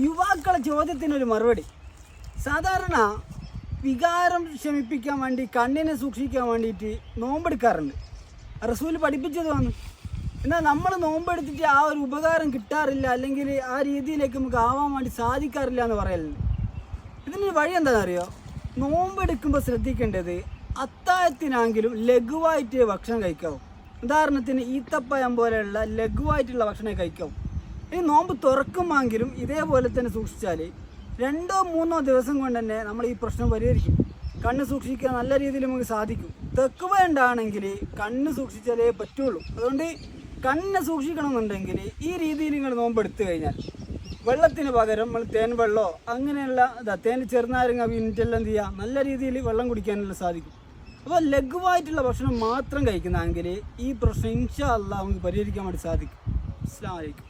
യുവാക്കളെ ചോദ്യത്തിനൊരു മറുപടി. സാധാരണ വികാരം ശമിപ്പിക്കാൻ വേണ്ടി, കണ്ണിനെ സൂക്ഷിക്കാൻ വേണ്ടിയിട്ട് നോമ്പെടുക്കാറുണ്ട്. റസൂൽ പഠിപ്പിച്ചത് വന്നു. എന്നാൽ നമ്മൾ നോമ്പെടുത്തിട്ട് ആ ഒരു ഉപകാരം കിട്ടാറില്ല, അല്ലെങ്കിൽ ആ രീതിയിലേക്ക് നമുക്ക് ആവാൻ വേണ്ടി സാധിക്കാറില്ല എന്ന് പറയലുണ്ട്. ഇതിനൊരു വഴി എന്താണെന്നറിയോ? നോമ്പെടുക്കുമ്പോൾ ശ്രദ്ധിക്കേണ്ടത് അത്താഴത്തിനാണെങ്കിലും ലഘുവായിട്ട് ഭക്ഷണം കഴിക്കാവും. ഉദാഹരണത്തിന് ഈത്തപ്പഴം പോലെയുള്ള ലഘുവായിട്ടുള്ള ഭക്ഷണം കഴിക്കാവും. ഈ നോമ്പ് തുറക്കുമെങ്കിലും ഇതേപോലെ തന്നെ സൂക്ഷിച്ചാൽ 2-3 ദിവസം കൊണ്ട് തന്നെ നമ്മൾ ഈ പ്രശ്നം പരിഹരിക്കും. കണ്ണ് സൂക്ഷിക്കാൻ നല്ല രീതിയിൽ നമുക്ക് സാധിക്കും. തെക്കുവ ഉണ്ടാണെങ്കിൽ കണ്ണ് സൂക്ഷിച്ചാലേ പറ്റുള്ളൂ. അതുകൊണ്ട് കണ്ണ് സൂക്ഷിക്കണമെന്നുണ്ടെങ്കിൽ ഈ രീതിയിൽ നിങ്ങൾ നോമ്പെടുത്തു കഴിഞ്ഞാൽ വെള്ളത്തിന് പകരം നമ്മൾ തേൻ വെള്ളമോ അങ്ങനെയുള്ള തേൻ ചെറുനാരങ്ങ വീണിട്ടെല്ലാം എന്ത് ചെയ്യുക, നല്ല രീതിയിൽ വെള്ളം കുടിക്കാനുള്ള സാധിക്കും. അപ്പോൾ ലഘുവായിട്ടുള്ള ഭക്ഷണം മാത്രം കഴിക്കുന്നതെങ്കിൽ ഈ പ്രശ്നം ഇൻഷാ അല്ലാഹ് നമുക്ക് പരിഹരിക്കാൻ വേണ്ടി സാധിക്കും. അസ്സലാമു അലൈക്കും.